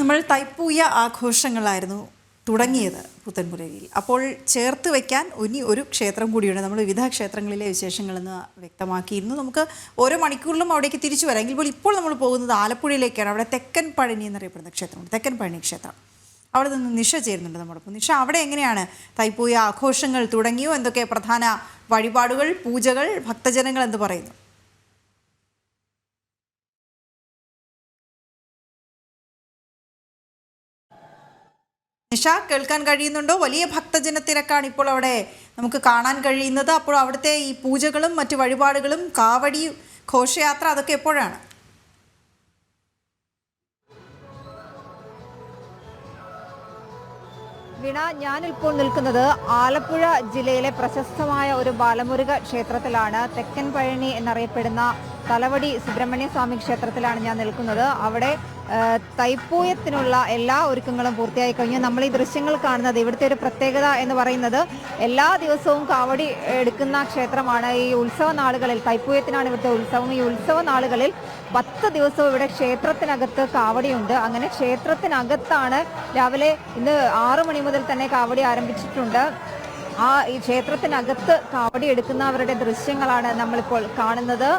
നമ്മൾ തൈപ്പൂയ ആഘോഷങ്ങളായിരുന്നു തുടങ്ങിയത് പുത്തൻപുരയിൽ. അപ്പോൾ ചേർത്ത് വയ്ക്കാൻ ഇനി ഒരു ക്ഷേത്രം കൂടിയുണ്ട്. നമ്മൾ വിവിധ ക്ഷേത്രങ്ങളിലെ വിശേഷങ്ങളെന്ന് വ്യക്തമാക്കിയിരുന്നു. നമുക്ക് ഓരോ മണിക്കൂറിലും അവിടേക്ക് തിരിച്ചു വരാം. എങ്കിൽ പോലും ഇപ്പോൾ നമ്മൾ പോകുന്നത് ആലപ്പുഴയിലേക്കാണ്. അവിടെ തെക്കൻ പഴനി എന്നറിയപ്പെടുന്ന ക്ഷേത്രമുണ്ട്, തെക്കൻ പഴനി ക്ഷേത്രം. അവിടെ നിന്ന് നിഷ ചേരുന്നുണ്ട് നമ്മോടൊപ്പം. നിഷ, അവിടെ എങ്ങനെയാണ് തൈപ്പൂയ ആഘോഷങ്ങൾ തുടങ്ങിയോ? എന്തൊക്കെ പ്രധാന വഴിപാടുകൾ, പൂജകൾ, ഭക്തജനങ്ങൾ എന്ന് പറയുന്നു? നിഷ, കേൾക്കാൻ കഴിയുന്നുണ്ടോ? വലിയ ഭക്തജന തിരക്കാണ് ഇപ്പോൾ അവിടെ നമുക്ക് കാണാൻ കഴിയുന്നത്. അപ്പോൾ അവിടുത്തെ ഈ പൂജകളും മറ്റു വഴിപാടുകളും കാവടി ഘോഷയാത്ര അതൊക്കെ എപ്പോഴാണ്? വീണ, ഞാനിപ്പോൾ നിൽക്കുന്നത് ആലപ്പുഴ ജില്ലയിലെ പ്രശസ്തമായ ഒരു ബാലമുരുക ക്ഷേത്രത്തിലാണ്. തെക്കൻ പഴനി എന്നറിയപ്പെടുന്ന തലവടി സുബ്രഹ്മണ്യ സ്വാമി ക്ഷേത്രത്തിലാണ് ഞാൻ നിൽക്കുന്നത്. അവിടെ തൈപ്പൂയത്തിനുള്ള എല്ലാ ഒരുക്കങ്ങളും പൂർത്തിയായി കഴിഞ്ഞു. നമ്മൾ ഈ ദൃശ്യങ്ങൾ കാണുന്നത്, ഇവിടുത്തെ ഒരു പ്രത്യേകത എന്ന് പറയുന്നത് എല്ലാ ദിവസവും കാവടി എടുക്കുന്ന ക്ഷേത്രമാണ്. ഈ ഉത്സവ നാളുകളിൽ, തൈപ്പൂയത്തിനാണ് ഇവിടുത്തെ ഉത്സവം, ഈ ഉത്സവ നാളുകളിൽ 10 ദിവസവും ഇവിടെ ക്ഷേത്രത്തിനകത്ത് കാവടിയുണ്ട്. അങ്ങനെ ക്ഷേത്രത്തിനകത്താണ് രാവിലെ ഇന്ന് 6 മണി മുതൽ തന്നെ കാവടി ആരംഭിച്ചിട്ടുണ്ട്. ഈ ക്ഷേത്രത്തിനകത്ത് കാവടി എടുക്കുന്നവരുടെ ദൃശ്യങ്ങളാണ് നമ്മളിപ്പോൾ കാണുന്നത്.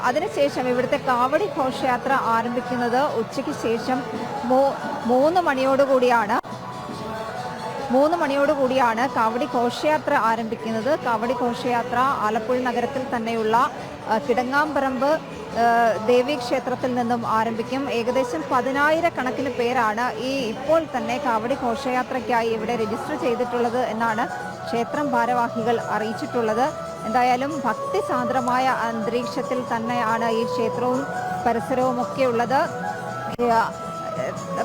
അതിനുശേഷം ഇവിടുത്തെ കാവടി ഘോഷയാത്ര ആരംഭിക്കുന്നത് ഉച്ചയ്ക്ക് ശേഷം 3 മണിയോടുകൂടിയാണ് കാവടി ഘോഷയാത്ര ആരംഭിക്കുന്നത്. കാവടി ഘോഷയാത്ര ആലപ്പുഴ നഗരത്തിൽ തന്നെയുള്ള കിടങ്ങാമ്പറമ്പ് ദേവീക്ഷേത്രത്തിൽ നിന്നും ആരംഭിക്കും. ഏകദേശം 10,000 കണക്കിന് പേരാണ് ഇപ്പോൾ തന്നെ കാവടി ഘോഷയാത്രയ്ക്കായി ഇവിടെ രജിസ്റ്റർ ചെയ്തിട്ടുള്ളത് എന്നാണ് ക്ഷേത്രം ഭാരവാഹികൾ അറിയിച്ചിട്ടുള്ളത്. എന്തായാലും ഭക്തിസാന്ദ്രമായ അന്തരീക്ഷത്തിൽ തന്നെയാണ് ഈ ക്ഷേത്രവും പരിസരവും ഒക്കെ ഉള്ളത്.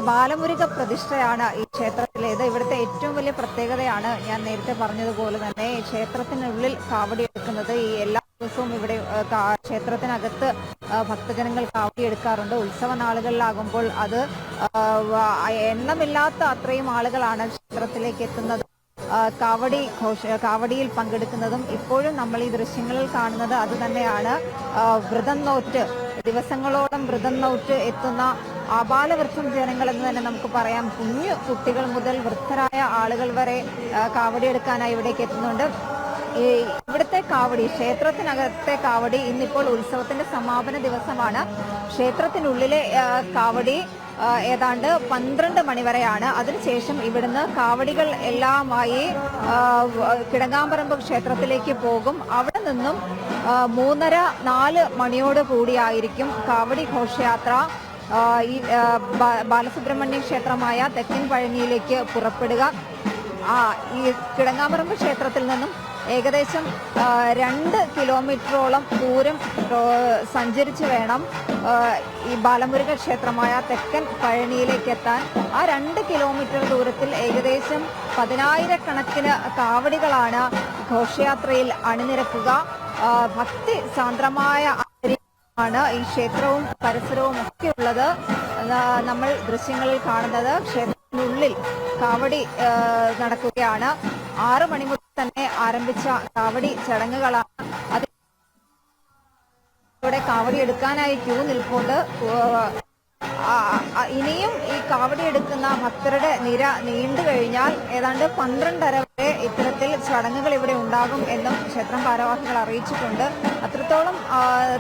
ബാലമുരുക പ്രതിഷ്ഠയാണ് ഈ ക്ഷേത്രത്തിലേത്. ഇവിടുത്തെ ഏറ്റവും വലിയ പ്രത്യേകതയാണ് ഞാൻ നേരത്തെ പറഞ്ഞതുപോലെ തന്നെ ക്ഷേത്രത്തിനുള്ളിൽ കാവടി എടുക്കുന്നത്. ഈ എല്ലാ ദിവസവും ഇവിടെ ക്ഷേത്രത്തിനകത്ത് ഭക്തജനങ്ങൾ കാവടി എടുക്കാറുണ്ട്. ഉത്സവ നാളുകളിലാകുമ്പോൾ അത് എണ്ണമില്ലാത്ത അത്രയും ആളുകളാണ് ക്ഷേത്രത്തിലേക്ക് എത്തുന്നത്, കാവടിയിൽ പങ്കെടുക്കുന്നതും. ഇപ്പോഴും നമ്മൾ ഈ ദൃശ്യങ്ങളിൽ കാണുന്നത് അത് തന്നെയാണ്. വ്രതം നോറ്റ് ദിവസങ്ങളോളം വ്രതം നോറ്റ് എത്തുന്ന ആബാലവൃദ്ധം ജനങ്ങൾ എന്ന് തന്നെ നമുക്ക് പറയാം. കുഞ്ഞു കുട്ടികൾ മുതൽ വൃദ്ധരായ ആളുകൾ വരെ കാവടി എടുക്കാനായി ഇവിടേക്ക് എത്തുന്നുണ്ട്. ഇവിടുത്തെ കാവടി, ക്ഷേത്രത്തിനകത്തെ കാവടി, ഇന്നിപ്പോൾ ഉത്സവത്തിന്റെ സമാപന ദിവസമാണ്. ക്ഷേത്രത്തിനുള്ളിലെ കാവടി ഏതാണ്ട് 12 മണി വരെയാണ്. അതിനുശേഷം ഇവിടുന്ന് കാവടികൾ എല്ലാമായി കിടങ്ങാമ്പറമ്പ് ക്ഷേത്രത്തിലേക്ക് പോകും. അവിടെ നിന്നും 3:30-4 മണിയോട് കൂടിയായിരിക്കും കാവടി ഘോഷയാത്ര ഈ ബാലസുബ്രഹ്മണ്യ ക്ഷേത്രമായ തെക്കൻ പഴനിയിലേക്ക് പുറപ്പെടുക. ഈ കിടങ്ങാമ്പറമ്പ് ക്ഷേത്രത്തിൽ നിന്നും ഏകദേശം 2 കിലോമീറ്ററോളം ദൂരം സഞ്ചരിച്ച് വേണം ഈ ബാലമുരുക ക്ഷേത്രമായ തെക്കൻ പഴനിയിലേക്ക് എത്താൻ. ആ 2 കിലോമീറ്റർ ദൂരത്തിൽ ഏകദേശം 10,000 കണക്കിന് കാവടികളാണ് ഘോഷയാത്രയിൽ അണിനിരക്കുക. ഭക്തി സാന്ദ്രമായ അന്തരീക്ഷമാണ് ഈ ക്ഷേത്രവും പരിസരവും ഒക്കെ ഉള്ളത്. നമ്മൾ ദൃശ്യങ്ങളിൽ കാണുന്നത് ക്ഷേത്രത്തിനുള്ളിൽ കാവടി നടക്കുകയാണ്. 6 മണി മുതൽ തന്നെ ആരംഭിച്ച കാവടി ചടങ്ങുകളാണ്. അതിലൂടെ കാവടി എടുക്കാനായി ക്യൂ നിൽപ്പുണ്ട്. ഇനിയും ഈ കാവടി എടുക്കുന്ന ഭക്തരുടെ നിര നീണ്ടു കഴിഞ്ഞാൽ ഏതാണ്ട് 12:30 വരെ ഇത്തരത്തിൽ ചടങ്ങുകൾ ഇവിടെ ഉണ്ടാകും എന്നും ക്ഷേത്രം ഭാരവാഹികൾ അറിയിച്ചിട്ടുണ്ട്. അത്രത്തോളം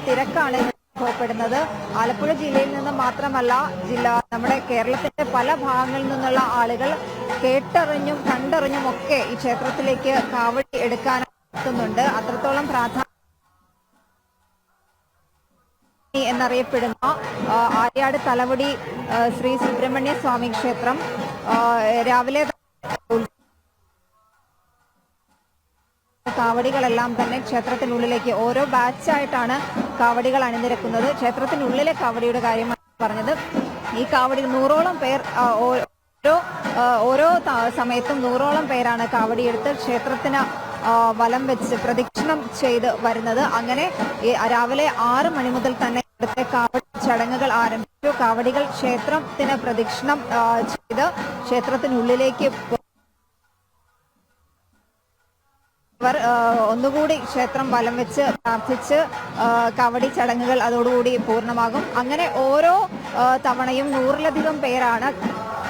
തിരക്കാണ് അനുഭവപ്പെടുന്നത്. ആലപ്പുഴ ജില്ലയിൽ നിന്ന് മാത്രമല്ല, നമ്മുടെ കേരളത്തിന്റെ പല ഭാഗങ്ങളിൽ നിന്നുള്ള ആളുകൾ കേട്ടറിഞ്ഞും കണ്ടറിഞ്ഞും ഒക്കെ ഈ ക്ഷേത്രത്തിലേക്ക് കാവടി എടുക്കാനെത്തുന്നുണ്ട്. അത്രത്തോളം പ്രാധാന്യം എന്നറിയപ്പെടുന്ന ആര്യാട് തലവടി ശ്രീ സുബ്രഹ്മണ്യ സ്വാമി ക്ഷേത്രം രാവിലെ കാവടികളെല്ലാം തന്നെ ക്ഷേത്രത്തിനുള്ളിലേക്ക് ഓരോ ബാച്ചായിട്ടാണ് കാവടികൾ അണിനിരക്കുന്നത്. ക്ഷേത്രത്തിനുള്ളിലെ കാവടിയുടെ കാര്യമാണ് പറഞ്ഞത്. ഈ കാവടി 100ഓളം പേർ ഓരോ സമയത്തും 100ഓളം പേരാണ് കാവടിയെടുത്ത് ക്ഷേത്രത്തിന് വലം വെച്ച് പ്രദക്ഷിണം ചെയ്ത് വരുന്നത്. അങ്ങനെ രാവിലെ 6 മണി മുതൽ തന്നെ ഇവിടുത്തെ കാവടി ചടങ്ങുകൾ ആരംഭിച്ചു. കാവടികൾ ക്ഷേത്രത്തിന് പ്രദക്ഷിണം ചെയ്ത് ക്ഷേത്രത്തിനുള്ളിലേക്ക് അവർ ഒന്നുകൂടി ക്ഷേത്രം വലം വെച്ച് പ്രാർത്ഥിച്ച് കാവടി ചടങ്ങുകൾ അതോടുകൂടി പൂർണ്ണമാകും. അങ്ങനെ ഓരോ തവണയും 100-ലധികം പേരാണ്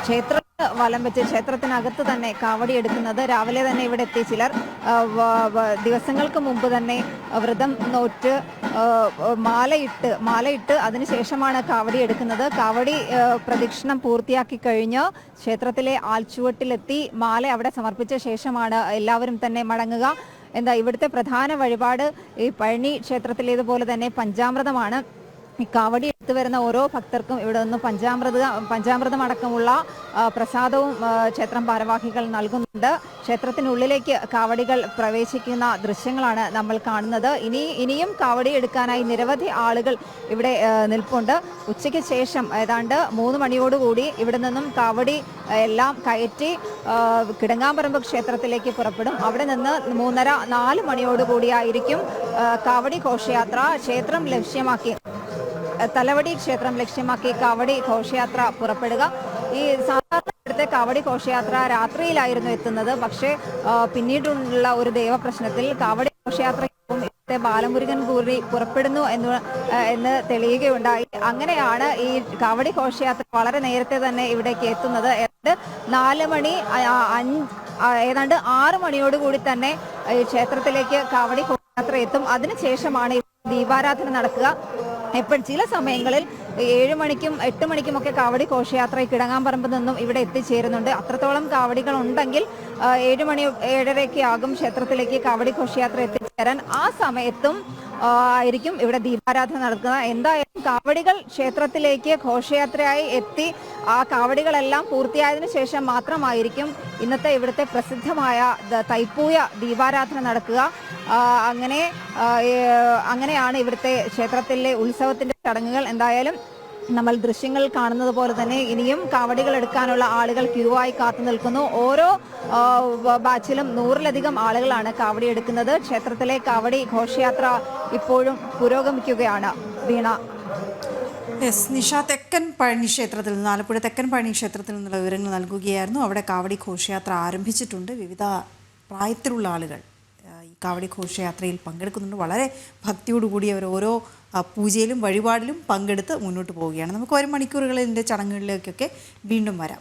ക്ഷേത്ര വലം വെച്ച് ക്ഷേത്രത്തിനകത്ത് തന്നെ കാവടി എടുക്കുന്നത്. രാവിലെ തന്നെ ഇവിടെ എത്തി ചിലർ ദിവസങ്ങൾക്ക് മുമ്പ് തന്നെ വ്രതം നോറ്റ് മാലയിട്ട് അതിനുശേഷമാണ് കാവടി എടുക്കുന്നത്. കാവടി പ്രദക്ഷിണം പൂർത്തിയാക്കി കഴിഞ്ഞ് ക്ഷേത്രത്തിലെ ആൽച്ചുവട്ടിലെത്തി മാല അവിടെ സമർപ്പിച്ച ശേഷമാണ് എല്ലാവരും തന്നെ മടങ്ങുക. ഇവിടുത്തെ പ്രധാന വഴിപാട് ഈ പഴനി ക്ഷേത്രത്തിലേതുപോലെ തന്നെ പഞ്ചാമൃതമാണ്. ഈ കാവടി എടുത്തു വരുന്ന ഓരോ ഭക്തർക്കും ഇവിടെ നിന്ന് പഞ്ചാമൃതം അടക്കമുള്ള പ്രസാദവും ക്ഷേത്രം ഭാരവാഹികൾ നൽകുന്നുണ്ട്. ക്ഷേത്രത്തിനുള്ളിലേക്ക് കാവടികൾ പ്രവേശിക്കുന്ന ദൃശ്യങ്ങളാണ് നമ്മൾ കാണുന്നത്. ഇനിയും കാവടി എടുക്കാനായി നിരവധി ആളുകൾ ഇവിടെ നിൽപ്പുണ്ട്. ഉച്ചയ്ക്ക് ശേഷം ഏതാണ്ട് 3 മണിയോടുകൂടി ഇവിടെ നിന്നും കാവടി എല്ലാം കയറ്റി കിടങ്ങാമ്പറമ്പ് ക്ഷേത്രത്തിലേക്ക് പുറപ്പെടും. അവിടെ നിന്ന് 3:30-4 മണിയോടുകൂടിയായിരിക്കും കാവടി ഘോഷയാത്ര ക്ഷേത്രം ലക്ഷ്യമാക്കി തലവടി ക്ഷേത്രം ലക്ഷ്യമാക്കി കാവടി ഘോഷയാത്ര പുറപ്പെടുക. ഈ സാധാരണ ഇവിടുത്തെ കാവടി ഘോഷയാത്ര രാത്രിയിലായിരുന്നു എത്തുന്നത്. പക്ഷേ പിന്നീടുള്ള ഒരു ദൈവപ്രശ്നത്തിൽ കാവടി ഘോഷയാത്രയ്ക്കൊപ്പം ഇവിടുത്തെ ബാലമുരുകൻ കൂടി പുറപ്പെടുന്നു എന്ന് തെളിയുകയുണ്ടായി. അങ്ങനെയാണ് ഈ കാവടി ഘോഷയാത്ര വളരെ നേരത്തെ തന്നെ ഇവിടേക്ക് എത്തുന്നത്. ഏതാണ്ട് 6 മണിയോടുകൂടി തന്നെ ഈ ക്ഷേത്രത്തിലേക്ക് കാവടി ഘോഷയാത്ര എത്തും. അതിനുശേഷമാണ് ദീപാരാധന നടക്കുക. ചില സമയങ്ങളിൽ 7 മണിക്കും 8 മണിക്കും ഒക്കെ കാവടി ഘോഷയാത്ര കിടങ്ങാമ്പറമ്പിൽ നിന്നും ഇവിടെ എത്തിച്ചേരുന്നുണ്ട്. അത്രത്തോളം കാവടികൾ ഉണ്ടെങ്കിൽ 7 മണി 7:30 ആകും ക്ഷേത്രത്തിലേക്ക് കാവടി ഘോഷയാത്ര എത്തിച്ചേരാൻ. ആ സമയത്തും ആയിരിക്കും ഇവിടെ ദീപാരാധന നടക്കുക. എന്തായാലും കാവടികൾ ക്ഷേത്രത്തിലേക്ക് ഘോഷയാത്രയായി എത്തി ആ കാവടികളെല്ലാം പൂർത്തിയായതിനു ശേഷം മാത്രമായിരിക്കും ഇന്നത്തെ ഇവിടുത്തെ പ്രസിദ്ധമായ തൈപ്പൂയ ദീപാരാധന നടക്കുക. അങ്ങനെയാണ് ഇവിടുത്തെ ക്ഷേത്രത്തിലെ ഉത്സവത്തിന്റെ ചടങ്ങുകൾ. എന്തായാലും നമ്മൾ ദൃശ്യങ്ങൾ കാണുന്നത് പോലെ തന്നെ ഇനിയും കാവടികൾ എടുക്കാനുള്ള ആളുകൾ ക്യൂ ആയി കാത്തു നിൽക്കുന്നു. ഓരോ ബാച്ചിലും 100-ലധികം ആളുകളാണ് കാവടി എടുക്കുന്നത്. ക്ഷേത്രത്തിലെ കാവടി ഘോഷയാത്ര ഇപ്പോഴും പുരോഗമിക്കുകയാണ്. വീണ. നിഷ, തെക്കൻ പഴനി ക്ഷേത്രത്തിൽ നിന്ന്, ആലപ്പുഴ തെക്കൻ പഴനി ക്ഷേത്രത്തിൽ നിന്നുള്ള വിവരങ്ങൾ നൽകുകയായിരുന്നു. അവിടെ കാവടി ഘോഷയാത്ര ആരംഭിച്ചിട്ടുണ്ട്. വിവിധ പ്രായത്തിലുള്ള ആളുകൾ ഈ കാവടി ഘോഷയാത്രയിൽ പങ്കെടുക്കുന്നുണ്ട്. വളരെ ഭക്തിയോടുകൂടി അവർ ഓരോ പൂജയിലും വഴിപാടിലും പങ്കെടുത്ത് മുന്നോട്ട് പോവുകയാണ്. നമുക്ക് വരും മണിക്കൂറുകളിൽ ഇതിൻ്റെ ചടങ്ങുകളിലേക്കൊക്കെ വീണ്ടും വരാം.